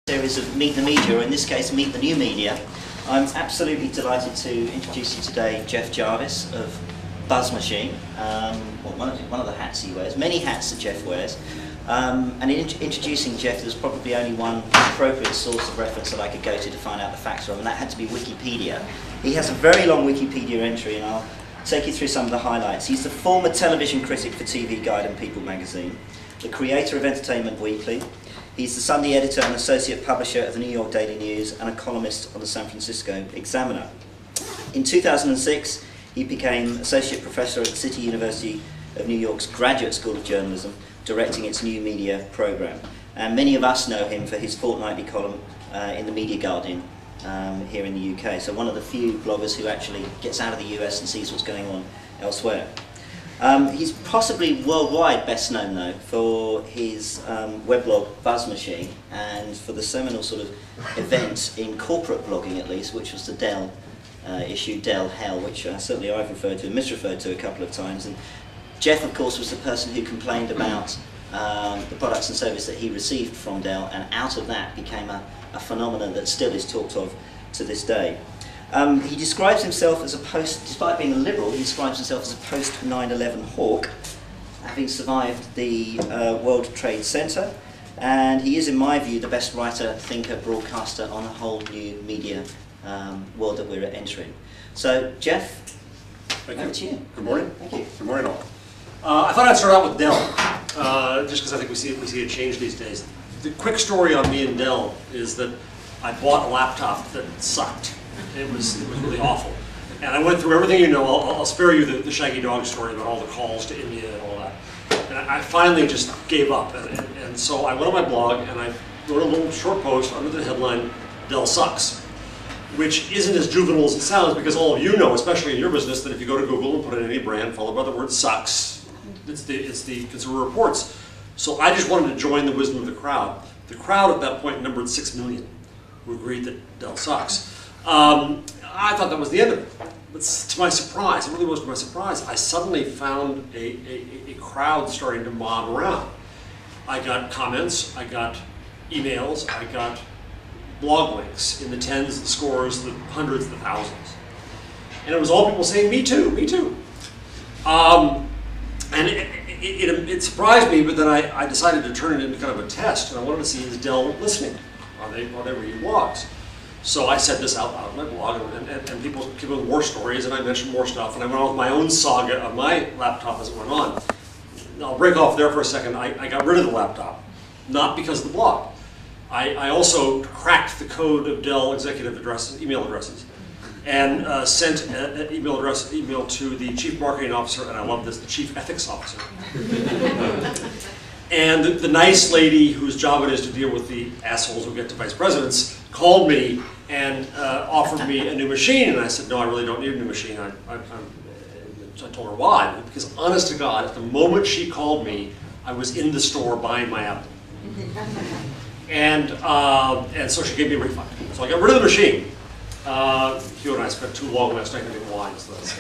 Series of Meet the Media, or in this case, Meet the New Media. I'm absolutely delighted to introduce you today Jeff Jarvis of Buzz Machine. One of the hats he wears, many hats that Jeff wears. And in introducing Jeff, there's probably only one appropriate source of reference that I could go to find out the facts from, and that had to be Wikipedia. He has a very long Wikipedia entry, and I'll take you through some of the highlights. He's the former television critic for TV Guide and People magazine, the creator of Entertainment Weekly. He's the Sunday editor and associate publisher of the New York Daily News and a columnist on the San Francisco Examiner. In 2006, he became associate professor at the City University of New York's Graduate School of Journalism, directing its new media program. And many of us know him for his fortnightly column in the Media Guardian here in the UK. So one of the few bloggers who actually gets out of the US and sees what's going on elsewhere. He's possibly worldwide best known, though, for his weblog Buzz Machine and for the seminal sort of event in corporate blogging, at least, which was the Dell issue, Dell Hell, which certainly I've referred to and misreferred to a couple of times. And Jeff, of course, was the person who complained about the products and service that he received from Dell, and out of that became a phenomenon that still is talked of to this day. He describes himself as despite being a liberal, he describes himself as a post-9/11 hawk, having survived the World Trade Center, and he is, in my view, the best writer, thinker, broadcaster on a whole new media world that we're entering. So, Jeff, over to you. Good morning. Thank you. Good morning, all. I thought I'd start out with Dell, just because I think we see a change these days. The quick story on me and Dell is that I bought a laptop that sucked. It was really awful. And I went through everything you know. I'll spare you the shaggy dog story about all the calls to India and all that. And I finally just gave up. And so I went on my blog and I wrote a little short post under the headline, Dell Sucks, which isn't as juvenile as it sounds, because all of you know, especially in your business, that if you go to Google and put in any brand followed by the word sucks, it's the Consumer Reports. So I just wanted to join the wisdom of the crowd. The crowd at that point numbered 6 million who agreed that Dell sucks. I thought that was the end of it. But to my surprise, it really was to my surprise, I suddenly found a crowd starting to mob around. I got comments, I got emails, I got blog links in the tens, the scores, the hundreds, the thousands. And it was all people saying, me too, me too. And it surprised me, but then I decided to turn it into kind of a test, and I wanted to see, is Dell listening? Are they reading blogs? So I said this out loud on my blog, and people came with war stories, and I mentioned more stuff, and I went on with my own saga of my laptop as it went on. I'll break off there for a second. I got rid of the laptop, not because of the blog. I also cracked the code of Dell executive addresses, email addresses, and sent an email to the chief marketing officer, and I love this, the chief ethics officer. And the nice lady whose job it is to deal with the assholes who get to vice presidents called me and offered me a new machine, and I said, no, I really don't need a new machine. I told her why, because honest to God, at the moment she called me, I was in the store buying my Apple. And so she gave me a refund. So I got rid of the machine. Hugh and I spent too long last night getting wine, so that's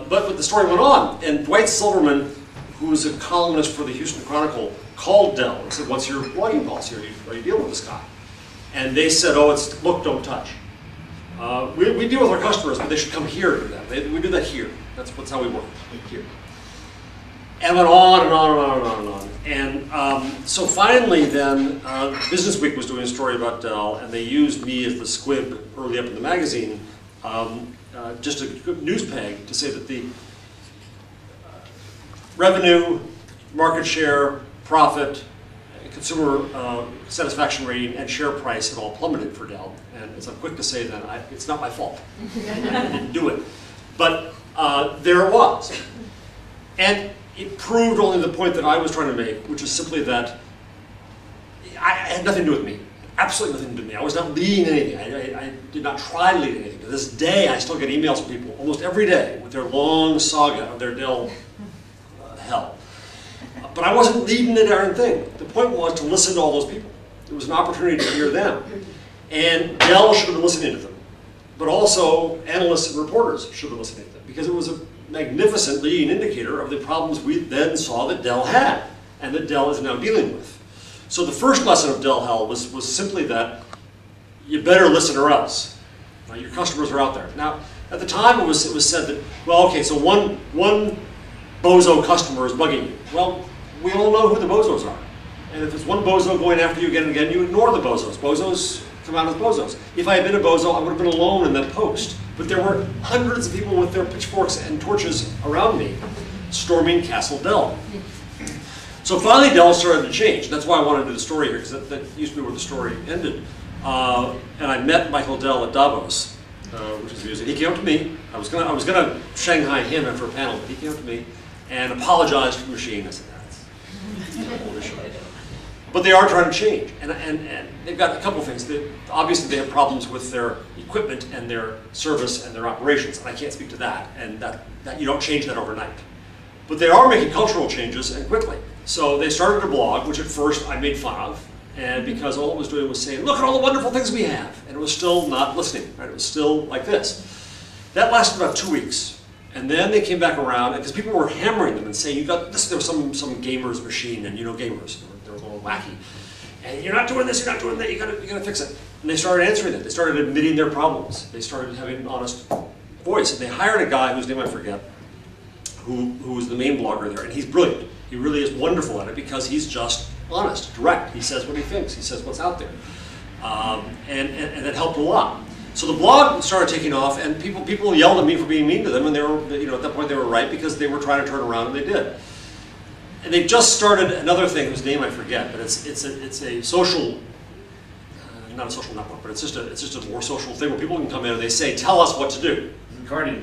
but the story went on, and Dwight Silverman, who's a columnist for the Houston Chronicle, called Dell and said, what's your blogging policy? Are you dealing with this guy? And they said, oh, it's look, don't touch. We deal with our customers, but they should come here to do that. We do that here. That's how we work, here. And went on and on and on and on and on. And so finally then, Business Week was doing a story about Dell, and they used me as the squib early up in the magazine, just a good news peg to say that the revenue, market share, profit, consumer satisfaction rating, and share price had all plummeted for Dell. And as I'm quick to say then, it's not my fault. I didn't do it. But there it was. And it proved only the point that I was trying to make, which is simply that it had nothing to do with me. Absolutely nothing to do with me. I was not leading anything. I did not try to lead anything. To this day, I still get emails from people almost every day with their long saga of their Dell hell. But I wasn't leading the darn thing. The point was to listen to all those people. It was an opportunity to hear them. And Dell should have been listening to them. But also, analysts and reporters should have been listening to them, because it was a magnificent leading indicator of the problems we then saw that Dell had, and that Dell is now dealing with. So the first lesson of Dell Hell was simply that you better listen or else. Your customers are out there. Now, at the time it was said that, well, okay, so one bozo customer is bugging you. Well, we all know who the bozos are. And if it's one bozo going after you again and again, you ignore the bozos. Bozos come out as bozos. If I had been a bozo, I would have been alone in that post. But there were hundreds of people with their pitchforks and torches around me storming Castle Dell. So finally Dell started to change. That's why I wanted to do the story here, because that used to be where the story ended. And I met Michael Dell at Davos, which is amusing. He came up to me. I was gonna Shanghai him after a panel, but he came up to me and apologized to the machine. I said, that's a whole issue. But they are trying to change, and they've got a couple of things. Obviously, they have problems with their equipment and their service and their operations, and I can't speak to that. And that you don't change that overnight. But they are making cultural changes, and quickly. So they started a blog, which at first I made fun of, and because all it was doing was saying, "Look at all the wonderful things we have," and it was still not listening. Right? It was still like this. That lasted about 2 weeks. And then they came back around, because people were hammering them and saying, "You got this." There was some gamer's machine, and you know gamers, they were a little wacky. And you're not doing this, you're not doing that. You gotta fix it. And they started answering it. They started admitting their problems. They started having an honest voice. And they hired a guy whose name I forget, who was the main blogger there, and he's brilliant. He really is wonderful at it because he's just honest, direct. He says what he thinks. He says what's out there, and that helped a lot. So the blog started taking off, and people yelled at me for being mean to them, and they were, at that point they were right because they were trying to turn around, and they did. And they just started another thing whose name I forget, but it's a social, not a social network, but it's just a more social thing where people can come in and they say, "Tell us what to do." Guardian